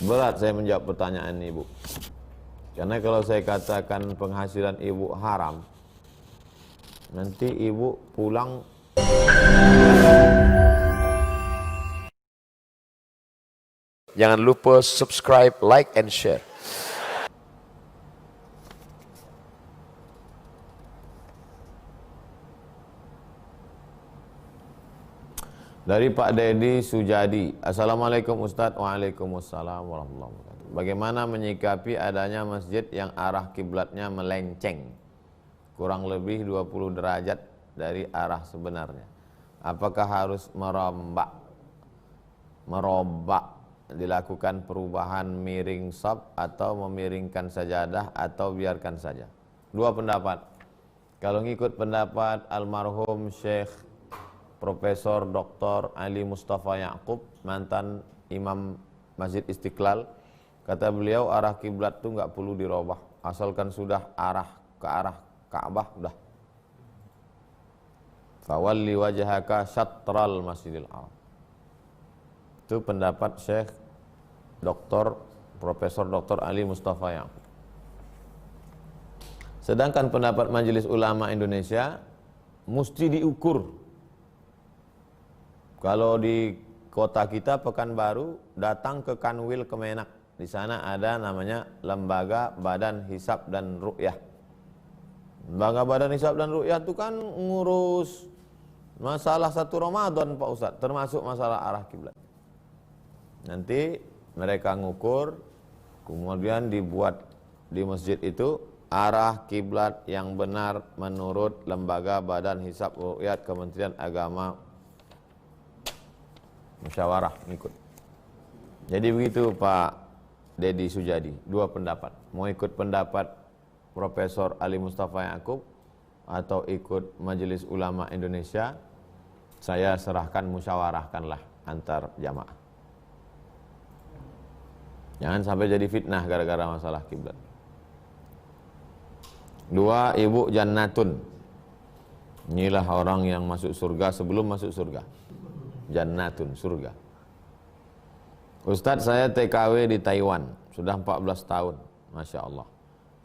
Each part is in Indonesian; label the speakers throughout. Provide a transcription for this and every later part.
Speaker 1: Berat saya menjawab pertanyaan ibu. Karena kalau saya katakan penghasilan ibu haram, nanti ibu pulang.
Speaker 2: Jangan lupa subscribe, like, and share.
Speaker 1: Dari Pak Dedi Sujadi. Assalamualaikum Ustadz. Waalaikumsalam warahmatullahi wabarakatuh. Bagaimana menyikapi adanya masjid yang arah kiblatnya melenceng kurang lebih 20 derajat dari arah sebenarnya? Apakah harus merombak dilakukan perubahan miring shaf atau memiringkan sajadah atau biarkan saja? Dua pendapat. Kalau ngikut pendapat almarhum Syekh Profesor Dr. Ali Mustafa Yaqub, mantan Imam Masjid Istiqlal, kata beliau arah kiblat itu nggak perlu dirubah, asalkan sudah ke arah Ka'bah udah. Fawalli wajhaka syatral Masjidil Haram. Itu pendapat Syekh Profesor Dr. Ali Mustafa Yaqub. Sedangkan pendapat Majelis Ulama Indonesia mesti diukur. Kalau di kota kita Pekanbaru, datang ke Kanwil Kemenak. Di sana ada namanya Lembaga Badan Hisab dan Ru'yah. Lembaga Badan Hisab dan Ru'yah itu kan ngurus masalah satu Ramadan Pak Ustadz, termasuk masalah arah kiblat. Nanti mereka ngukur, kemudian dibuat di masjid itu arah kiblat yang benar menurut Lembaga Badan Hisab Ru'yah Kementerian Agama, musyawarah ngikut. Jadi begitu Pak Dedi Sujadi, dua pendapat. Mau ikut pendapat Profesor Ali Mustafa Yaqub atau ikut Majelis Ulama Indonesia, saya serahkan, musyawarahkanlah antar jamaah. Jangan sampai jadi fitnah gara-gara masalah kiblat. Dua, Ibu Jannatun. Inilah orang yang masuk surga sebelum masuk surga. Jannatun, surga. Ustadz, saya TKW di Taiwan sudah 14 tahun, Masya Allah.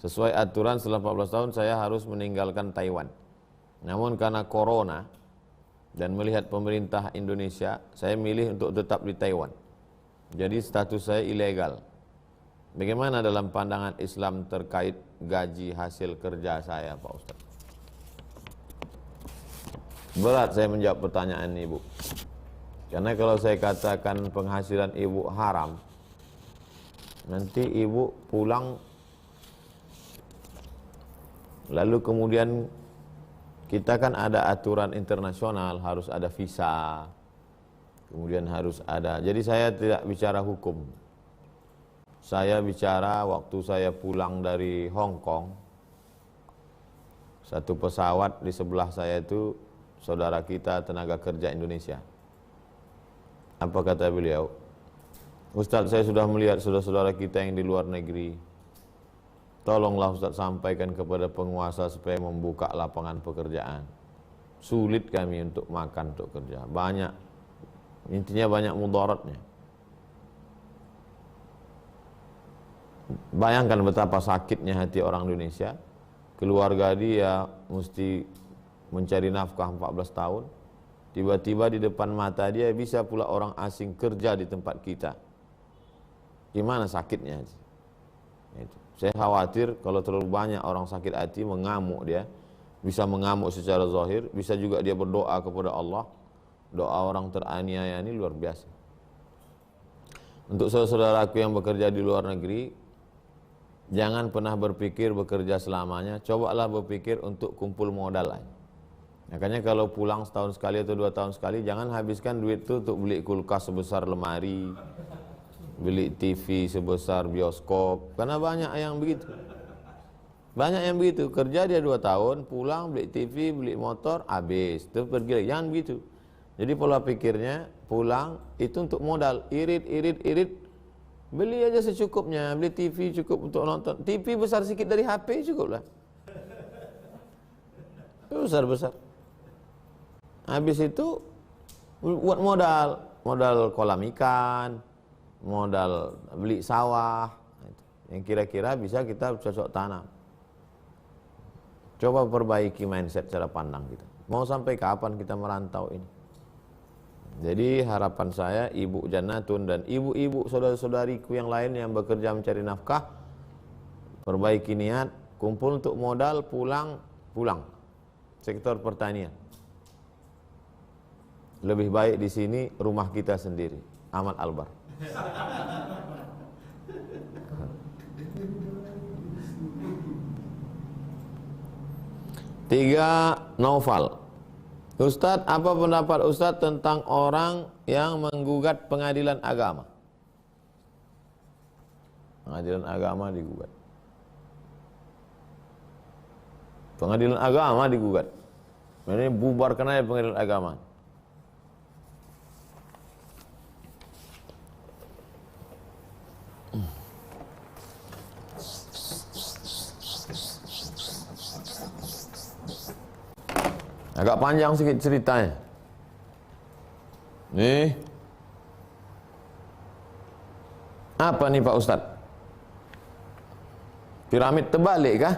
Speaker 1: Sesuai aturan setelah 14 tahun saya harus meninggalkan Taiwan. Namun karena corona dan melihat pemerintah Indonesia, saya milih untuk tetap di Taiwan. Jadi status saya ilegal. Bagaimana dalam pandangan Islam terkait gaji hasil kerja saya, Pak Ustadz? Berat saya menjawab pertanyaan ibu. Karena kalau saya katakan penghasilan ibu haram, nanti ibu pulang, lalu kemudian kita kan ada aturan internasional, harus ada visa, kemudian harus ada. Jadi saya tidak bicara hukum. Saya bicara waktu saya pulang dari Hong Kong, satu pesawat di sebelah saya itu saudara kita tenaga kerja Indonesia. Apa kata beliau? Ustadz, saya sudah melihat saudara-saudara kita yang di luar negeri. Tolonglah Ustadz sampaikan kepada penguasa supaya membuka lapangan pekerjaan. Sulit kami untuk makan, untuk kerja. Banyak, intinya banyak mudaratnya. Bayangkan betapa sakitnya hati orang Indonesia. Keluarga dia mesti mencari nafkah 14 tahun. Tiba-tiba di depan mata dia bisa pula orang asing kerja di tempat kita. Gimana sakitnya? Itu. Saya khawatir kalau terlalu banyak orang sakit hati, mengamuk dia. Bisa mengamuk secara zahir, bisa juga dia berdoa kepada Allah. Doa orang teraniaya ini luar biasa. Untuk saudara-saudaraku yang bekerja di luar negeri, jangan pernah berpikir bekerja selamanya. Cobalah berpikir untuk kumpul modal aja. Makanya kalau pulang setahun sekali atau 2 tahun sekali, jangan habiskan duit itu untuk beli kulkas sebesar lemari, beli TV sebesar bioskop, karena banyak yang begitu. Banyak yang begitu, kerja dia 2 tahun, pulang beli TV, beli motor, habis, terus pergi lagi. Jangan begitu. Jadi pola pikirnya, pulang itu untuk modal, irit, beli aja secukupnya, beli TV cukup untuk nonton. TV besar sedikit dari HP cukup lah. Besar-besar. Habis itu buat modal kolam ikan, modal beli sawah, yang kira-kira bisa kita cocok tanam. Coba perbaiki mindset cara pandang kita. Mau sampai kapan kita merantau ini? Jadi harapan saya, Ibu Jannatun dan ibu-ibu saudara-saudariku yang lain yang bekerja mencari nafkah, perbaiki niat, kumpul untuk modal, pulang sektor pertanian. Lebih baik di sini rumah kita sendiri. Ahmad Albar. 3. Naufal. Ustadz, apa pendapat Ustadz tentang orang yang menggugat pengadilan agama? Pengadilan agama digugat. Pengadilan agama digugat. Ini bubarkan aja pengadilan agama. Agak panjang sedikit ceritanya. Nih. Apa nih Pak Ustadz? Piramid terbalik kah?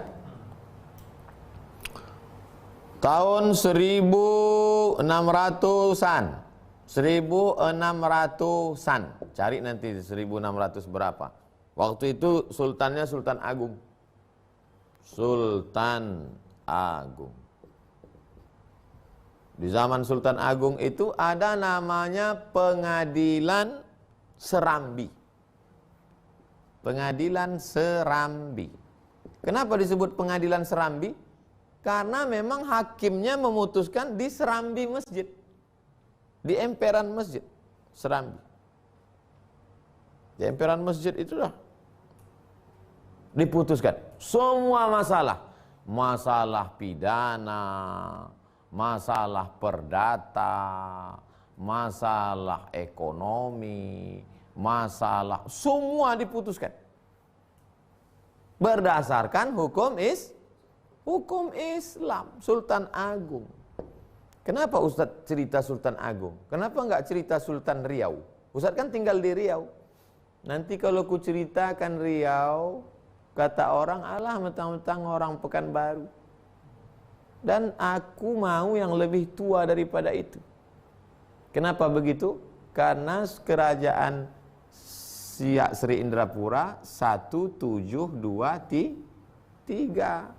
Speaker 1: Tahun 1600-an. 1600-an. Cari nanti 1600 berapa. Waktu itu sultannya Sultan Agung. Sultan Agung. Di zaman Sultan Agung itu ada namanya Pengadilan Serambi. Pengadilan Serambi. Kenapa disebut Pengadilan Serambi? Karena memang hakimnya memutuskan di Serambi masjid. Di emperan masjid Serambi. Di emperan masjid itulah diputuskan semua masalah. Masalah pidana, masalah perdata, masalah ekonomi, masalah semua diputuskan berdasarkan hukum Islam. Sultan Agung. Kenapa Ustadz cerita Sultan Agung? Kenapa enggak cerita Sultan Riau? Ustadz kan tinggal di Riau. Nanti kalau ku ceritakan Riau, kata orang, alah mentang-mentang orang Pekanbaru. Dan aku mau yang lebih tua daripada itu. Kenapa begitu? Karena kerajaan Siak Sri Indrapura 1723.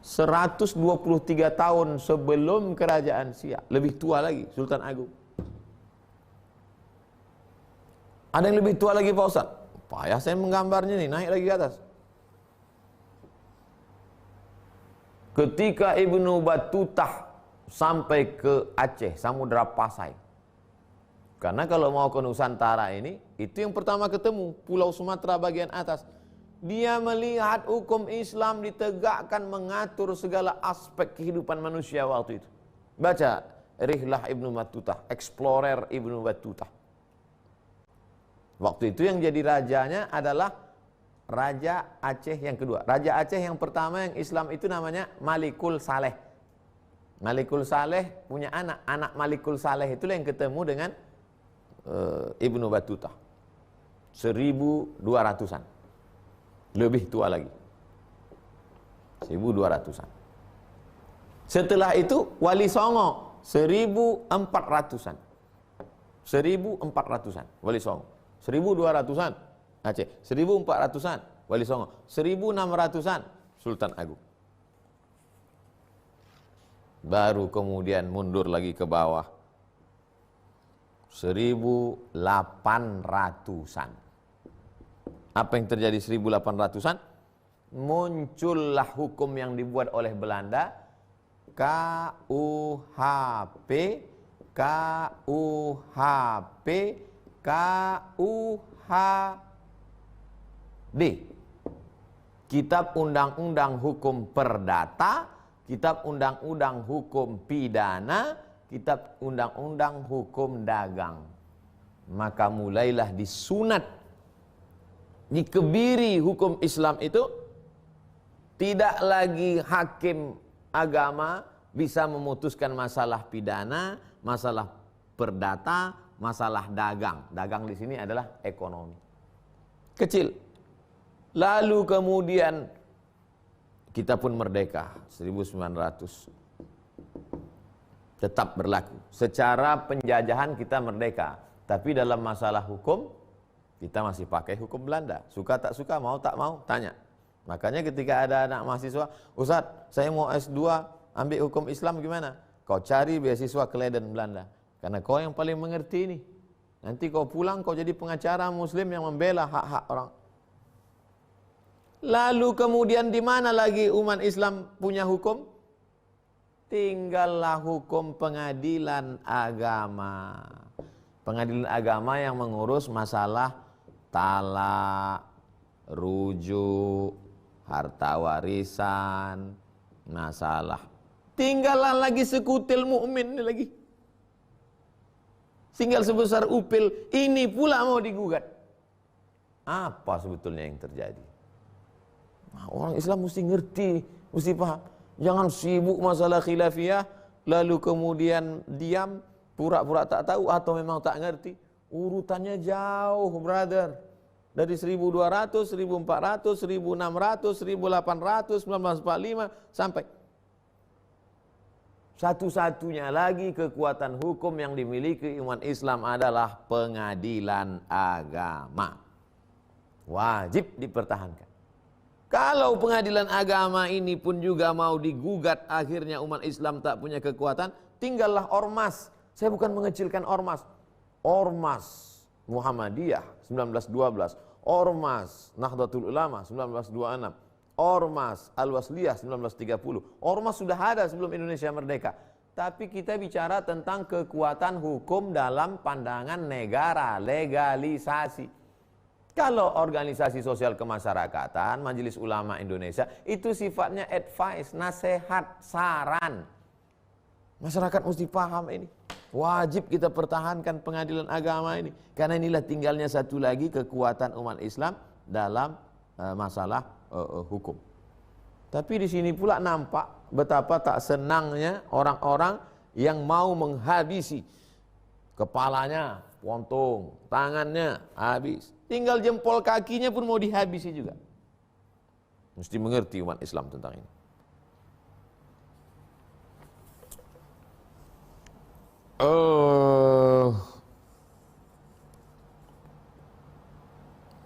Speaker 1: 123 tahun sebelum kerajaan Siak. Lebih tua lagi Sultan Agung. Ada yang lebih tua lagi Pak Ustaz? Payah saya menggambarnya nih, naik lagi ke atas. Ketika Ibnu Battutah sampai ke Aceh, Samudra Pasai. Karena kalau mau ke Nusantara ini, itu yang pertama ketemu, Pulau Sumatera bagian atas. Dia melihat hukum Islam ditegakkan mengatur segala aspek kehidupan manusia waktu itu. Baca Rihlah Ibnu Battutah, Explorer Ibnu Battutah. Waktu itu yang jadi rajanya adalah Raja Aceh yang kedua. Raja Aceh yang pertama yang Islam itu namanya Malikul Saleh. Malikul Saleh punya anak. Anak Malikul Saleh itulah yang ketemu dengan Ibnu Battutah. 1200-an. Lebih tua lagi. 1200-an. Setelah itu Wali Songo 1400-an. 1400-an Wali Songo. 1200-an Aceh, 1400-an Wali Songo, 1600-an Sultan Agung. Baru kemudian mundur lagi ke bawah 1800-an. Apa yang terjadi 1800-an? Muncullah hukum yang dibuat oleh Belanda, KUHP, Kitab Undang-Undang Hukum Perdata, Kitab Undang-Undang Hukum Pidana, Kitab Undang-Undang Hukum Dagang. Maka mulailah disunat, dikebiri hukum Islam itu. Tidak lagi hakim agama bisa memutuskan masalah pidana, masalah perdata, masalah dagang. Dagang di sini adalah ekonomi. Kecil. Lalu kemudian kita pun merdeka 1900. Tetap berlaku. Secara penjajahan kita merdeka, tapi dalam masalah hukum kita masih pakai hukum Belanda. Suka tak suka, mau tak mau, tanya. Makanya ketika ada anak mahasiswa, Ustadz, saya mau S2 ambil hukum Islam gimana? Kau cari beasiswa ke Leiden Belanda, karena kau yang paling mengerti ini. Nanti kau pulang, kau jadi pengacara muslim yang membela hak-hak orang. Lalu kemudian di mana lagi umat Islam punya hukum? Tinggallah hukum pengadilan agama. Pengadilan agama yang mengurus masalah talak, rujuk, harta warisan, masalah. Tinggallah lagi sekutil mukmin ini lagi. Tinggal sebesar upil, ini pula mau digugat. Apa sebetulnya yang terjadi? Nah, orang Islam mesti ngerti, mesti paham. Jangan sibuk masalah khilafiyah, lalu kemudian diam, pura-pura tak tahu atau memang tak ngerti. Urutannya jauh, brother. Dari 1200, 1400, 1600, 1800, 1945 sampai satu-satunya lagi kekuatan hukum yang dimiliki umat Islam adalah pengadilan agama. Wajib dipertahankan. Kalau pengadilan agama ini pun juga mau digugat, akhirnya umat Islam tak punya kekuatan, tinggallah ormas. Saya bukan mengecilkan ormas. Ormas Muhammadiyah 1912, Ormas Nahdlatul Ulama 1926, Ormas Al-Wasliyah 1930. Ormas sudah ada sebelum Indonesia merdeka. Tapi kita bicara tentang kekuatan hukum dalam pandangan negara, legalisasi. Kalau organisasi sosial kemasyarakatan, Majelis Ulama Indonesia, itu sifatnya advice, nasihat, saran. Masyarakat mesti paham ini. Wajib kita pertahankan pengadilan agama ini. Karena inilah tinggalnya satu lagi kekuatan umat Islam dalam masalah hukum. Tapi di sini pula nampak betapa tak senangnya orang-orang yang mau menghabisi. Kepalanya potong, tangannya habis. Tinggal jempol kakinya pun mau dihabisi juga. Mesti mengerti umat Islam tentang ini.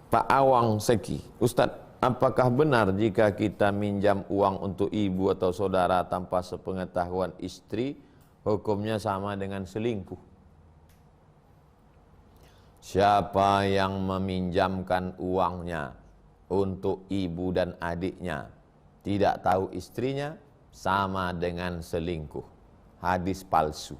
Speaker 1: Pak Awang Seki, Ustadz, apakah benar jika kita minjam uang untuk ibu atau saudara tanpa sepengetahuan istri, hukumnya sama dengan selingkuh? Siapa yang meminjamkan uangnya untuk ibu dan adiknya, tidak tahu istrinya, sama dengan selingkuh. Hadis palsu.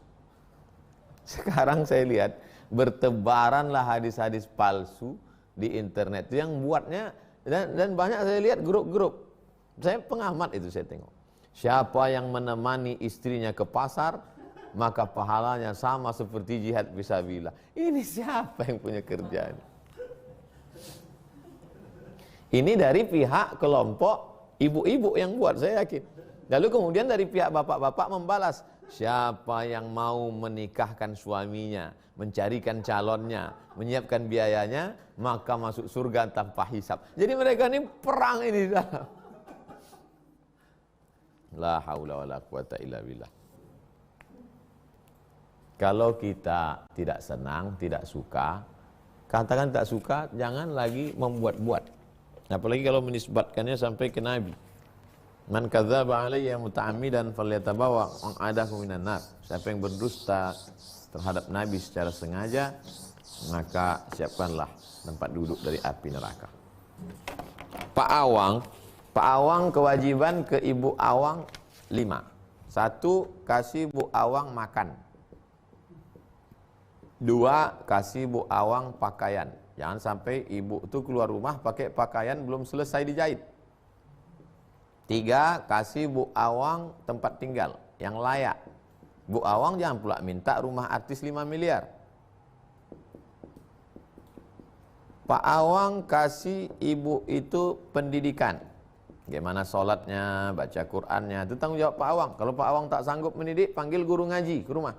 Speaker 1: Sekarang saya lihat bertebaranlah hadis-hadis palsu di internet yang buatnya, dan banyak saya lihat grup-grup. Saya pengamat itu, saya tengok. Siapa yang menemani istrinya ke pasar, maka pahalanya sama seperti jihad fisabilillah. Ini siapa yang punya kerjaan? Ini dari pihak kelompok ibu-ibu yang buat, saya yakin. Lalu kemudian dari pihak bapak-bapak membalas, siapa yang mau menikahkan suaminya, mencarikan calonnya, menyiapkan biayanya, maka masuk surga tanpa hisab. Jadi mereka ini perang ini di dalam. La haula wala quwata illa billah. Kalau kita tidak senang, tidak suka, katakan tak suka, jangan lagi membuat-buat. Apalagi kalau menisbatkannya sampai ke Nabi. Man kadzdzaba alayya muta'ammidan falyatabawa maq'adahu minan nar. Siapa yang berdusta terhadap Nabi secara sengaja, maka siapkanlah tempat duduk dari api neraka. Pak Awang kewajiban ke Ibu Awang 5. 1, kasih Bu Awang makan. 2, kasih Bu Awang pakaian. Jangan sampai ibu itu keluar rumah pakai pakaian belum selesai dijahit. 3, kasih Bu Awang tempat tinggal yang layak. Bu Awang jangan pula minta rumah artis 5 miliar. Pak Awang kasih ibu itu pendidikan. Bagaimana sholatnya, baca Qur'annya, itu tanggung jawab Pak Awang. Kalau Pak Awang tak sanggup mendidik, panggil guru ngaji ke rumah.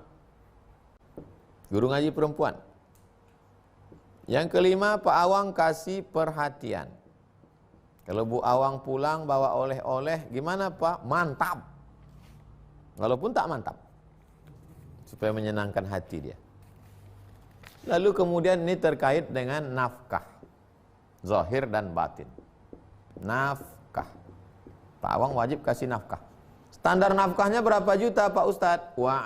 Speaker 1: Guru ngaji perempuan. Yang kelima, Pak Awang kasih perhatian. Kalau Bu Awang pulang bawa oleh-oleh, gimana Pak? Mantap. Walaupun tak mantap. Supaya menyenangkan hati dia. Lalu kemudian ini terkait dengan nafkah. Zahir dan batin. Nafkah. Pak Awang wajib kasih nafkah. Standar nafkahnya berapa juta Pak Ustadz? Wa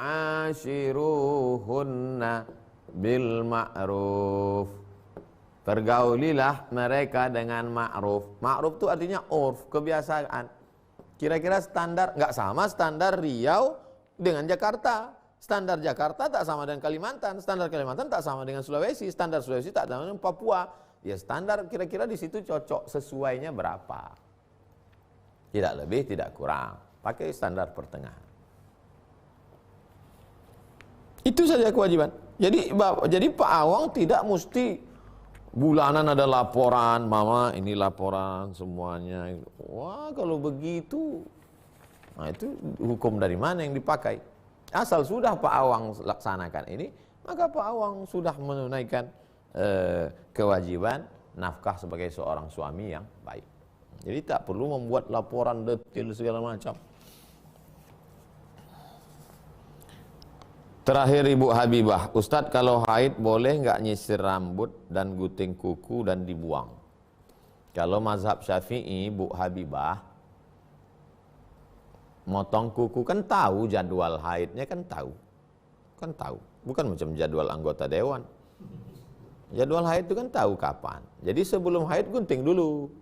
Speaker 1: ashiruhunna bil ma'ruf. Pergaulilah mereka dengan ma'ruf. Ma'ruf itu artinya urf, kebiasaan. Kira-kira standar, nggak sama standar Riau dengan Jakarta. Standar Jakarta tak sama dengan Kalimantan. Standar Kalimantan tak sama dengan Sulawesi. Standar Sulawesi tak sama dengan Papua. Ya standar kira-kira di situ cocok, sesuainya berapa. Tidak lebih, tidak kurang. Pakai standar pertengahan. Itu saja kewajiban. Jadi Pak Awang tidak mesti bulanan ada laporan, mama ini laporan semuanya. Wah kalau begitu, nah itu hukum dari mana yang dipakai? Asal sudah Pak Awang laksanakan ini, maka Pak Awang sudah menunaikan kewajiban nafkah sebagai seorang suami yang baik. Jadi tak perlu membuat laporan detail segala macam. Terakhir Ibu Habibah, Ustadz kalau haid boleh nggak nyisir rambut dan gunting kuku dan dibuang? Kalau mazhab Syafi'i, Ibu Habibah, motong kuku kan tahu jadwal haidnya kan tahu, bukan macam jadwal anggota dewan. Jadwal haid itu kan tahu kapan. Jadi sebelum haid gunting dulu,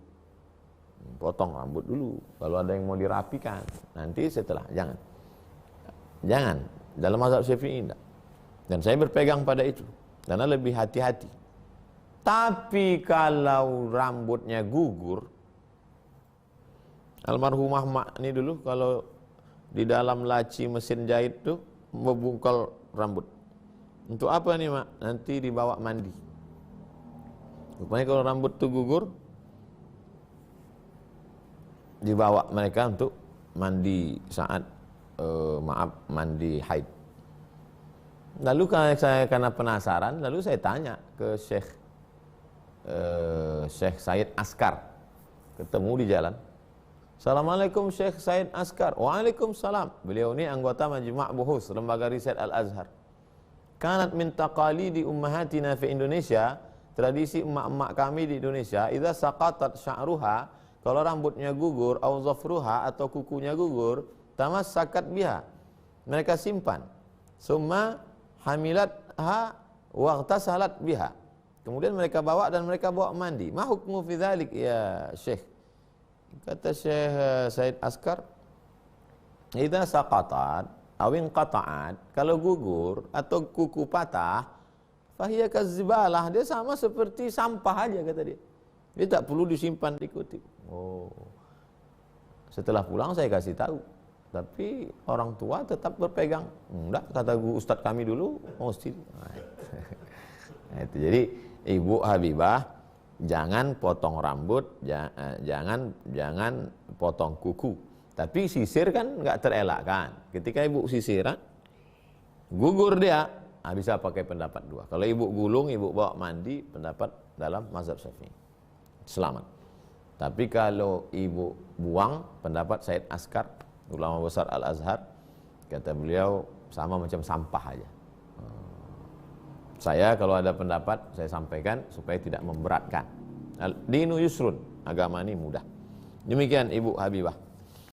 Speaker 1: potong rambut dulu. Kalau ada yang mau dirapikan, nanti setelah jangan. Dalam mazhab Syafi'i tidak. Dan saya berpegang pada itu karena lebih hati-hati. Tapi kalau rambutnya gugur, almarhumah mak ini dulu kalau di dalam laci mesin jahit tuh membungkal rambut. Untuk apa nih mak? Nanti dibawa mandi. Rupanya kalau rambut tuh gugur, dibawa mereka untuk mandi saat mandi haid. Lalu karena penasaran, lalu saya tanya ke Syekh Said Askar, ketemu di jalan. Assalamualaikum Syekh Said Askar. Waalaikumsalam. Beliau ini anggota Majma' Buhus, lembaga riset Al-Azhar. Kanat min taqalidi ummahatina fi Indonesia, tradisi emak-emak kami di Indonesia, idza saqatat sya'ruha, kalau rambutnya gugur, au zafruha atau kukunya gugur, tamassakat biha, mereka simpan. Summa hamilatha waghtasalat biha, kemudian mereka bawa dan mereka bawa mandi. Ma hukmu fi dzalik ya Syekh? Kata Syekh Said Askar, idza saqatat aw inqata'at, kalau gugur atau kuku patah, fahiya kazibalah, dia sama seperti sampah aja kata dia. Dia tak perlu disimpan dikutip. Oh. Setelah pulang saya kasih tahu. Tapi orang tua tetap berpegang. Enggak, kata guru ustadz kami dulu, mesti. Nah, itu. Jadi Ibu Habibah, jangan potong rambut, jangan potong kuku. Tapi sisir kan nggak terelakkan. Ketika ibu sisiran, gugur dia, bisa pakai pendapat dua. Kalau ibu gulung, ibu bawa mandi, pendapat dalam mazhab Syafi'i. Selamat. Tapi kalau ibu buang, pendapat Said Askar, ulama besar Al-Azhar, kata beliau sama macam sampah aja. Saya kalau ada pendapat saya sampaikan supaya tidak memberatkan. Dinu yusrun, agama ini mudah. Demikian Ibu Habibah.